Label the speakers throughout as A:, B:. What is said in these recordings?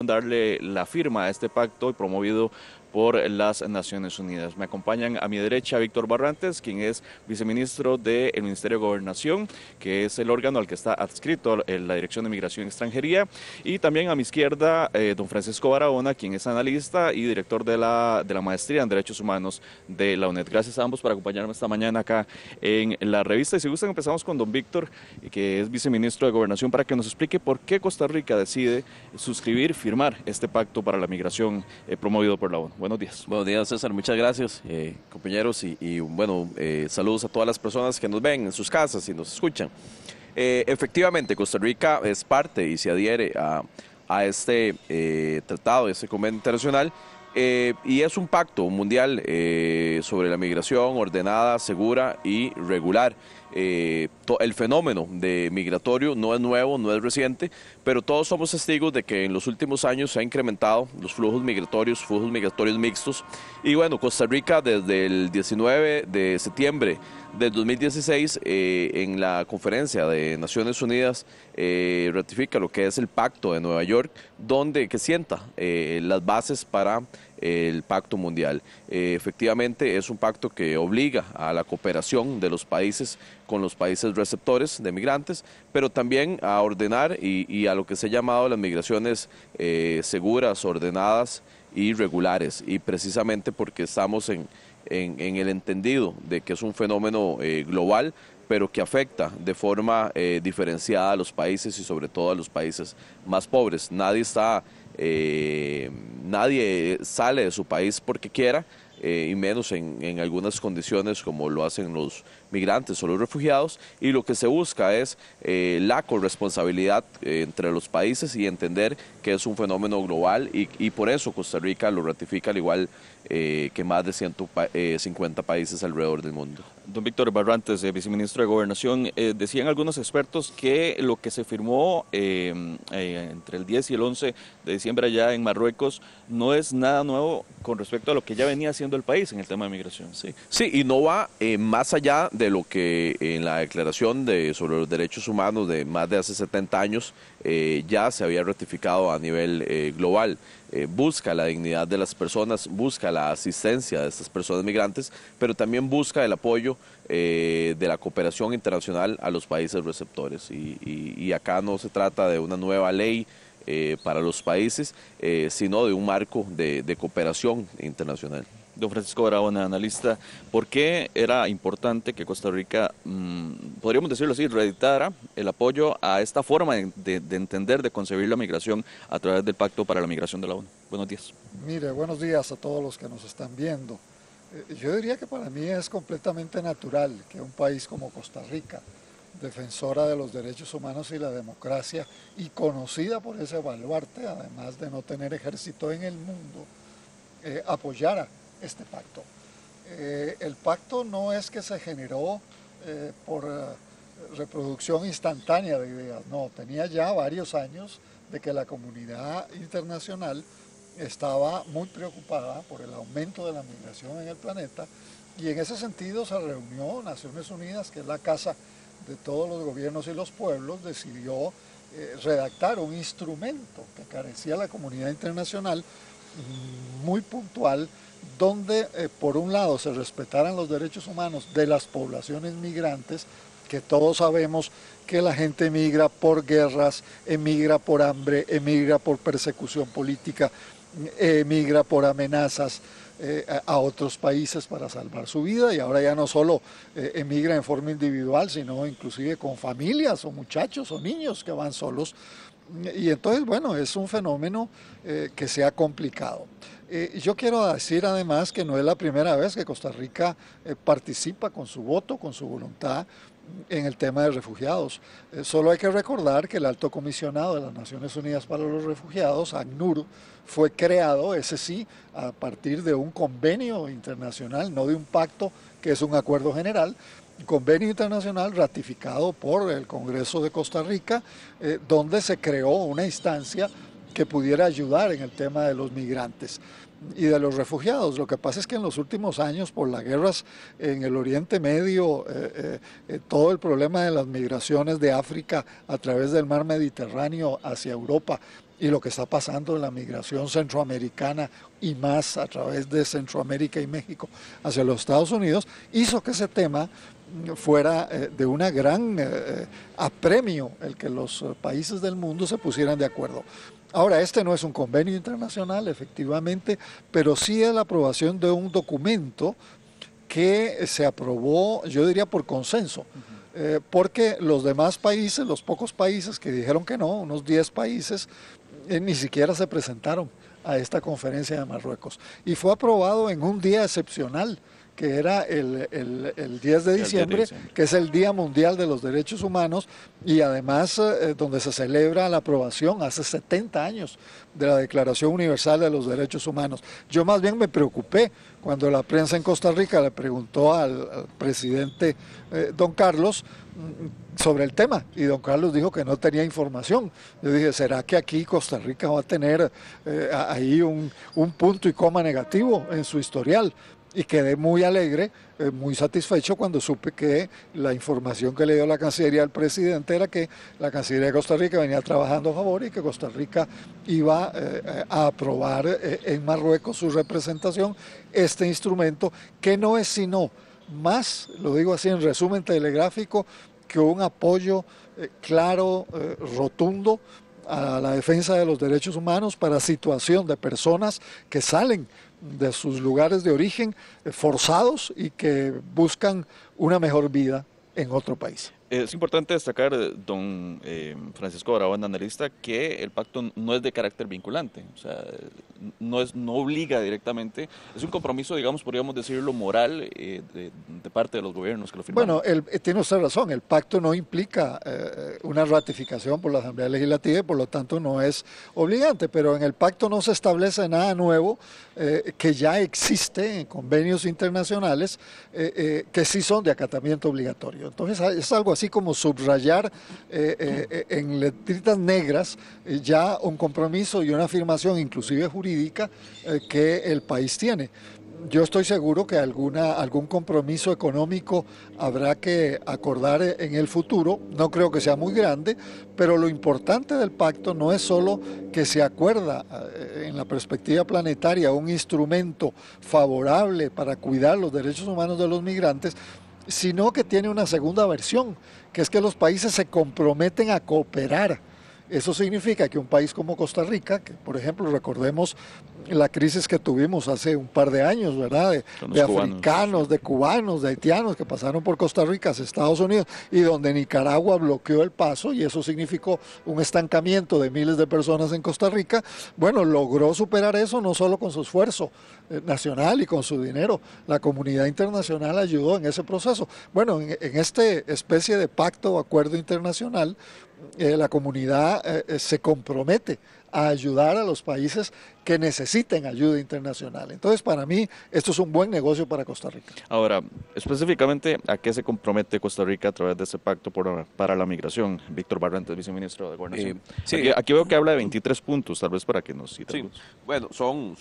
A: darle la firma a este pacto promovido por las Naciones Unidas. Me acompañan a mi derecha Víctor Barrantes, quien es viceministro del Ministerio de Gobernación, que es el órgano al que está adscrito la Dirección de Migración y Extranjería, y también a mi izquierda don Francisco Barahona, quien es analista y director de la Maestría en Derechos Humanos de la UNED. Gracias a ambos por acompañarme esta mañana acá en la revista. Y si gustan, empezamos con don Víctor, que es viceministro de Gobernación, para que nos explique por qué Costa Rica decide suscribir, firmar este pacto para la migración promovido por la ONU. Buenos días.
B: Buenos días, César, muchas gracias, compañeros, saludos a todas las personas que nos ven en sus casas y nos escuchan. Efectivamente, Costa Rica es parte y se adhiere a este tratado, a este convenio internacional, y es un pacto mundial sobre la migración ordenada, segura y regular. El fenómeno de migratorio no es nuevo, no es reciente, pero todos somos testigos de que en los últimos años se han incrementado los flujos migratorios mixtos. Y bueno, Costa Rica desde el 19 de septiembre del 2016, en la conferencia de Naciones Unidas, ratifica lo que es el Pacto de Nueva York, que sienta las bases para el Pacto Mundial. Efectivamente es un pacto que obliga a la cooperación de los países con los países receptores de migrantes, pero también a ordenar y a lo que se ha llamado las migraciones seguras, ordenadas y regulares, y precisamente porque estamos en el entendido de que es un fenómeno global, pero que afecta de forma diferenciada a los países y sobre todo a los países más pobres. Nadie sale de su país porque quiera, y menos en algunas condiciones como lo hacen los migrantes o los refugiados, y lo que se busca es la corresponsabilidad entre los países y entender que es un fenómeno global, y por eso Costa Rica lo ratifica al igual que más de 150 países alrededor del mundo.
A: Don Víctor Barrantes, viceministro de Gobernación, decían algunos expertos que lo que se firmó entre el 10 y el 11 de diciembre allá en Marruecos no es nada nuevo con respecto a lo que ya venía haciendo el país en el tema de migración.
B: Sí, y no va más allá de lo que en la Declaración sobre los Derechos Humanos de más de hace 70 años ya se había ratificado a nivel global. Busca la dignidad de las personas, busca la asistencia de estas personas migrantes, pero también busca el apoyo de la cooperación internacional a los países receptores. Y acá no se trata de una nueva ley para los países, sino de un marco de cooperación internacional.
A: Don Francisco Barahona, analista, ¿por qué era importante que Costa Rica, podríamos decirlo así, reeditara el apoyo a esta forma de entender, de concebir la migración a través del Pacto para la Migración de la ONU? Buenos días.
C: Mire, buenos días a todos los que nos están viendo. Yo diría que para mí es completamente natural que un país como Costa Rica, defensora de los derechos humanos y la democracia, y conocida por ese baluarte, además de no tener ejército en el mundo, apoyara este pacto. El pacto no es que se generó por reproducción instantánea de ideas, no, tenía ya varios años de que la comunidad internacional estaba muy preocupada por el aumento de la migración en el planeta, y en ese sentido se reunió Naciones Unidas, que es la casa de todos los gobiernos y los pueblos, decidió redactar un instrumento que carecía la comunidad internacional, muy puntual, donde por un lado se respetaran los derechos humanos de las poblaciones migrantes, que todos sabemos que la gente emigra por guerras, emigra por hambre, emigra por persecución política, emigra por amenazas a otros países para salvar su vida, y ahora ya no solo emigra en forma individual, sino inclusive con familias o muchachos o niños que van solos. Y entonces, bueno, es un fenómeno que se ha complicado. Yo quiero decir además que no es la primera vez que Costa Rica participa con su voto, con su voluntad, en el tema de refugiados. Solo hay que recordar que el Alto Comisionado de las Naciones Unidas para los Refugiados, ACNUR, fue creado, ese sí, a partir de un convenio internacional, no de un pacto, que es un acuerdo general, un convenio internacional ratificado por el Congreso de Costa Rica, donde se creó una instancia que pudiera ayudar en el tema de los migrantes y de los refugiados. Lo que pasa es que en los últimos años, por las guerras en el Oriente Medio, todo el problema de las migraciones de África a través del mar Mediterráneo hacia Europa y lo que está pasando en la migración centroamericana y más a través de Centroamérica y México hacia los Estados Unidos, hizo que ese tema fuera de una gran apremio el que los países del mundo se pusieran de acuerdo. Ahora, este no es un convenio internacional, efectivamente, pero sí es la aprobación de un documento que se aprobó, yo diría, por consenso. Porque los demás países, los pocos países que dijeron que no, unos 10 países, ni siquiera se presentaron a esta conferencia de Marruecos. Y fue aprobado en un día excepcional, que era el 10 de diciembre, que es el Día Mundial de los Derechos Humanos, y además donde se celebra la aprobación hace 70 años de la Declaración Universal de los Derechos Humanos. Yo más bien me preocupé cuando la prensa en Costa Rica le preguntó al presidente don Carlos sobre el tema, y don Carlos dijo que no tenía información. Yo dije, ¿será que aquí Costa Rica va a tener ahí un punto y coma negativo en su historial? Y quedé muy alegre, muy satisfecho cuando supe que la información que le dio la Cancillería al presidente era que la Cancillería de Costa Rica venía trabajando a favor y que Costa Rica iba a aprobar en Marruecos su representación este instrumento, que no es sino más, lo digo así en resumen telegráfico, que un apoyo claro, rotundo a la defensa de los derechos humanos para situación de personas que salen de sus lugares de origen forzados y que buscan una mejor vida en otro país.
A: Es importante destacar, don Francisco Barahona, analista, que el pacto no es de carácter vinculante, o sea, no obliga directamente, es un compromiso, digamos, podríamos decirlo, moral de parte de los gobiernos que lo firmaron.
C: Bueno, tiene usted razón, el pacto no implica una ratificación por la Asamblea Legislativa y por lo tanto no es obligante, pero en el pacto no se establece nada nuevo que ya existe en convenios internacionales que sí son de acatamiento obligatorio. Entonces es algo así como subrayar en letritas negras ya un compromiso y una afirmación inclusive jurídica que el país tiene. Yo estoy seguro que algún compromiso económico habrá que acordar en el futuro, no creo que sea muy grande, pero lo importante del pacto no es solo que se acuerda en la perspectiva planetaria un instrumento favorable para cuidar los derechos humanos de los migrantes, sino que tiene una segunda versión, que es que los países se comprometen a cooperar. Eso significa que un país como Costa Rica, que por ejemplo recordemos la crisis que tuvimos hace un par de años, ¿verdad? De africanos, de cubanos, de haitianos que pasaron por Costa Rica hacia Estados Unidos y donde Nicaragua bloqueó el paso y eso significó un estancamiento de miles de personas en Costa Rica. Bueno, logró superar eso no solo con su esfuerzo nacional y con su dinero, la comunidad internacional ayudó en ese proceso. Bueno, en esta especie de pacto o acuerdo internacional, la comunidad se compromete a ayudar a los países que necesiten ayuda internacional. Entonces, para mí, esto es un buen negocio para Costa Rica.
A: Ahora, específicamente, ¿a qué se compromete Costa Rica a través de este pacto para la migración? Víctor Barrantes, viceministro de Gobernación. Sí. Aquí veo que habla de 23 puntos, tal vez para que nos cite.
B: Sí. Bueno, son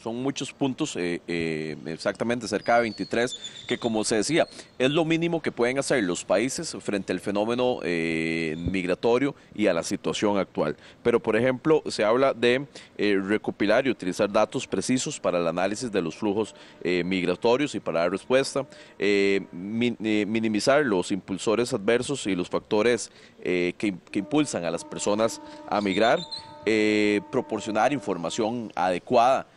B: muchos puntos, exactamente cerca de 23, que como se decía, es lo mínimo que pueden hacer los países frente al fenómeno migratorio y a la situación actual. Pero, por ejemplo, se habla de recopilar y utilizar datos precisos para el análisis de los flujos migratorios y para dar respuesta, minimizar los impulsores adversos y los factores que impulsan a las personas a migrar, proporcionar información adecuada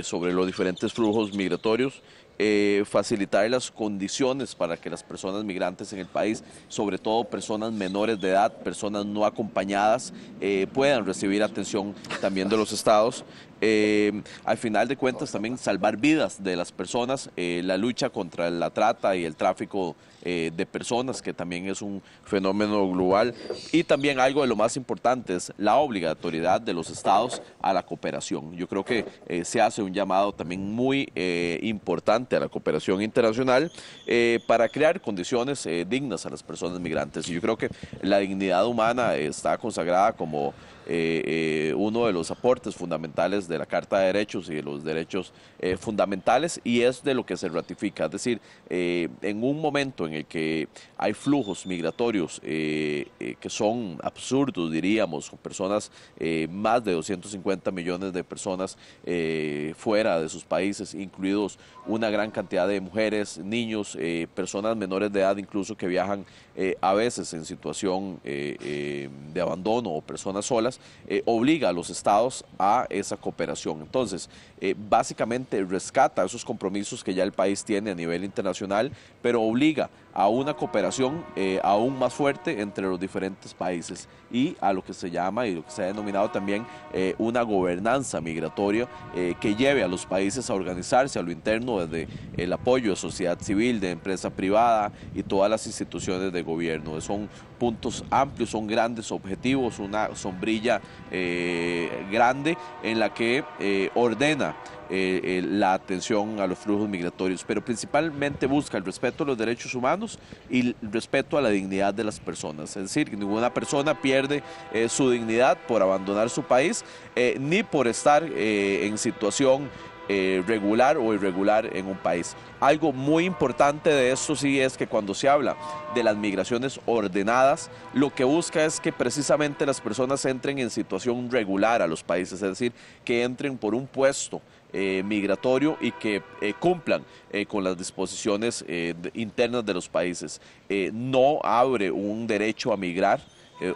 B: sobre los diferentes flujos migratorios, facilitar las condiciones para que las personas migrantes en el país, sobre todo personas menores de edad, personas no acompañadas, puedan recibir atención también de los estados. Al final de cuentas también salvar vidas de las personas, la lucha contra la trata y el tráfico de personas, que también es un fenómeno global, y también algo de lo más importante es la obligatoriedad de los estados a la cooperación. Yo creo que se hace un llamado también muy importante a la cooperación internacional para crear condiciones dignas a las personas migrantes. Y yo creo que la dignidad humana está consagrada como uno de los aportes fundamentales de la Carta de Derechos y de los derechos fundamentales, y es de lo que se ratifica. Es decir, en un momento en el que hay flujos migratorios que son absurdos, diríamos, con personas, más de 250 millones de personas fuera de sus países, incluidos una gran cantidad de mujeres, niños, personas menores de edad incluso que viajan a veces en situación de abandono o personas solas, obliga a los estados a esa cooperación. Entonces, básicamente rescata esos compromisos que ya el país tiene a nivel internacional, pero obliga a una cooperación aún más fuerte entre los diferentes países y a lo que se llama y lo que se ha denominado también una gobernanza migratoria que lleve a los países a organizarse a lo interno desde el apoyo de sociedad civil, de empresa privada y todas las instituciones de gobierno. Son puntos amplios, son grandes objetivos, una sombrilla grande en la que ordena la atención a los flujos migratorios, pero principalmente busca el respeto a los derechos humanos y el respeto a la dignidad de las personas. Es decir, que ninguna persona pierde su dignidad por abandonar su país, ni por estar en situación regular o irregular en un país. Algo muy importante de esto sí es que cuando se habla de las migraciones ordenadas, lo que busca es que precisamente las personas entren en situación regular a los países, es decir, que entren por un puesto migratorio y que cumplan con las disposiciones internas de los países. No abre un derecho a migrar,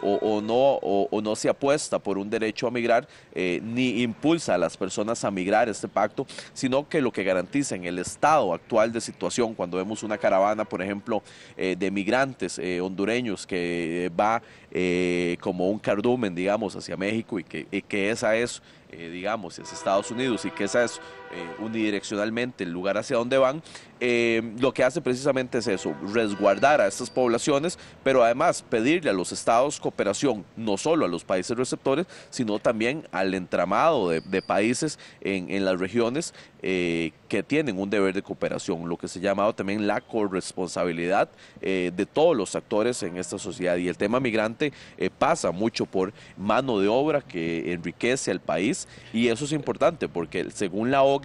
B: o no se apuesta por un derecho a migrar, ni impulsa a las personas a migrar este pacto, sino que lo que garantiza en el estado actual de situación, cuando vemos una caravana, por ejemplo, de migrantes hondureños que va como un cardumen, digamos, hacia México y que esa es, digamos, hacia Estados Unidos y que esa es unidireccionalmente el lugar hacia donde van, lo que hace precisamente es eso, resguardar a estas poblaciones, pero además pedirle a los estados cooperación, no solo a los países receptores, sino también al entramado de países en las regiones que tienen un deber de cooperación, lo que se ha llamado también la corresponsabilidad de todos los actores en esta sociedad. Y el tema migrante pasa mucho por mano de obra que enriquece al país, y eso es importante porque según la OCDE,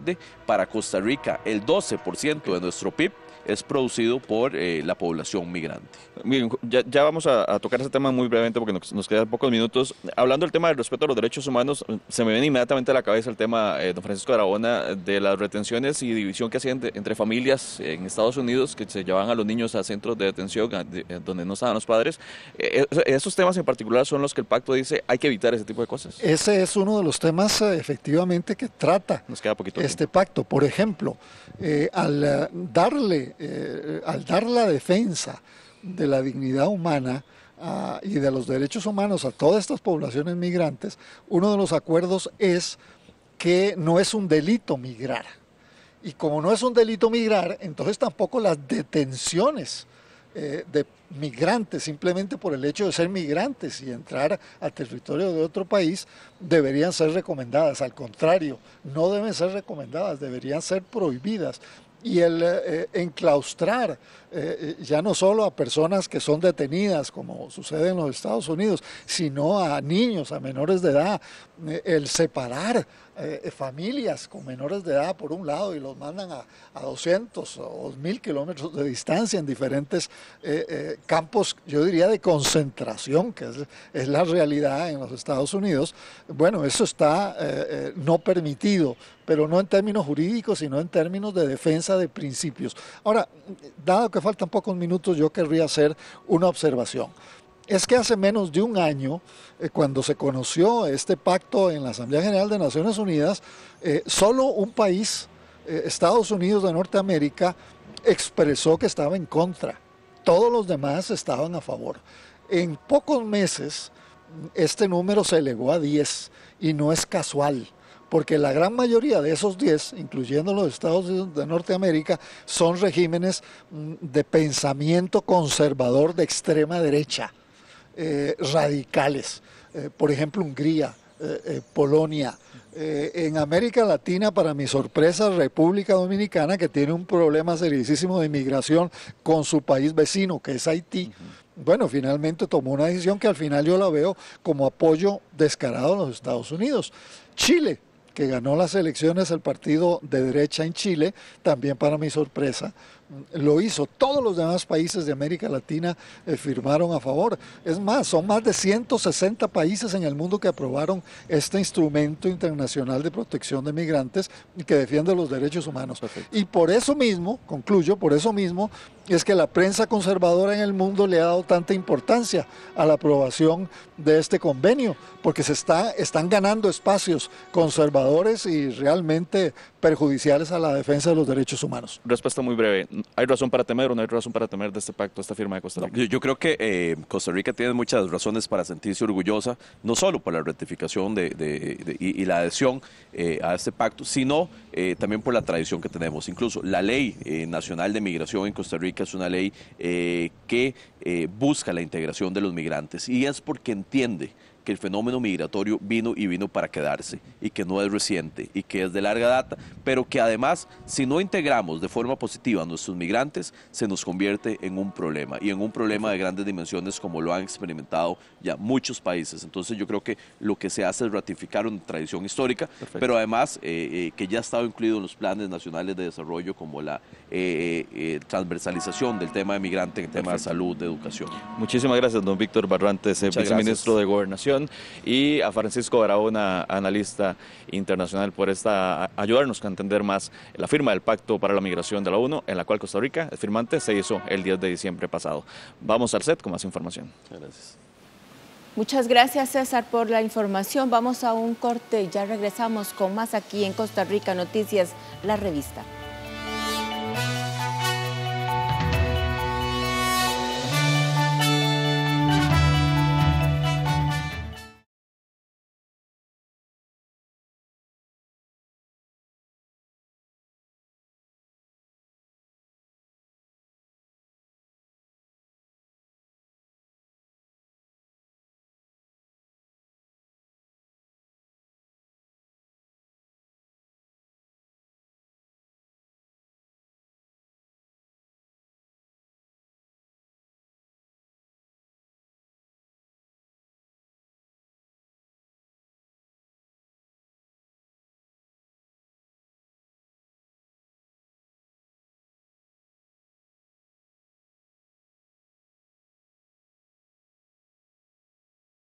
B: para Costa Rica el 12% de nuestro PIB es producido por la población migrante.
A: Bien, ya vamos a tocar ese tema muy brevemente porque nos quedan pocos minutos. Hablando del tema del respeto a los derechos humanos, se me viene inmediatamente a la cabeza el tema, don Francisco de Aragona, de las retenciones y división que hacían entre familias en Estados Unidos, que se llevaban a los niños a centros de detención donde no estaban los padres. Esos temas en particular son los que el pacto dice hay que evitar ese tipo de cosas.
C: Ese es uno de los temas efectivamente que trata este pacto. Por ejemplo, al dar la defensa de la dignidad humana y de los derechos humanos a todas estas poblaciones migrantes, uno de los acuerdos es que no es un delito migrar. Y como no es un delito migrar, entonces tampoco las detenciones de migrantes, simplemente por el hecho de ser migrantes y entrar al territorio de otro país, deberían ser recomendadas. Al contrario, no deben ser recomendadas, deberían ser prohibidas. Y el enclaustrar ya no solo a personas que son detenidas, como sucede en los Estados Unidos, sino a niños, a menores de edad, el separar familias con menores de edad por un lado y los mandan a 200 o 1000 kilómetros de distancia en diferentes campos, yo diría de concentración, que es la realidad en los Estados Unidos. Bueno, eso está no permitido, pero no en términos jurídicos, sino en términos de defensa de principios. Ahora, dado que faltan pocos minutos, yo querría hacer una observación. Es que hace menos de un año, cuando se conoció este pacto en la Asamblea General de Naciones Unidas, solo un país, Estados Unidos de Norteamérica, expresó que estaba en contra. Todos los demás estaban a favor. En pocos meses, este número se elevó a 10 y no es casual, porque la gran mayoría de esos 10, incluyendo los Estados Unidos de Norteamérica, son regímenes de pensamiento conservador de extrema derecha, radicales. Por ejemplo, Hungría, Polonia. En América Latina, para mi sorpresa, República Dominicana, que tiene un problema seriosísimo de inmigración con su país vecino, que es Haití. bueno, finalmente tomó una decisión que al final yo la veo como apoyo descarado a los Estados Unidos. Chile, que ganó las elecciones el partido de derecha en Chile, también para mi sorpresa, lo hizo. Todos los demás países de América Latina firmaron a favor. Es más, son más de 160 países en el mundo que aprobaron este instrumento internacional de protección de migrantes y que defiende los derechos humanos. Perfecto. Y por eso mismo, concluyo, por eso mismo es que la prensa conservadora en el mundo le ha dado tanta importancia a la aprobación de este convenio, porque están ganando espacios conservadores y realmente perjudiciales a la defensa de los derechos humanos.
A: Respuesta muy breve. ¿Hay razón para temer o no hay razón para temer de este pacto, esta firma de Costa Rica?
B: Yo creo que Costa Rica tiene muchas razones para sentirse orgullosa, no solo por la ratificación y la adhesión a este pacto, sino también por la tradición que tenemos. Incluso la Ley Nacional de Migración en Costa Rica es una ley que busca la integración de los migrantes y es porque entiende que el fenómeno migratorio vino para quedarse y que no es reciente y que es de larga data, pero que además, si no integramos de forma positiva a nuestros migrantes, se nos convierte en un problema y en un problema de grandes dimensiones como lo han experimentado ya muchos países. Entonces yo creo que lo que se hace es ratificar una tradición histórica, perfecto, pero además que ya ha estado incluido en los planes nacionales de desarrollo como la transversalización del tema de migrante en tema de salud, de educación.
A: Muchísimas gracias, don Víctor Barrantes, viceministro de Gobernación, y a Francisco Barahona, analista internacional, por ayudarnos a entender más la firma del Pacto para la Migración de la ONU, en la cual Costa Rica, el firmante, se hizo el 10 de diciembre pasado. Vamos al set con más información.
B: Gracias.
D: Muchas gracias, César, por la información. Vamos a un corte y ya regresamos con más aquí en Costa Rica Noticias, la revista.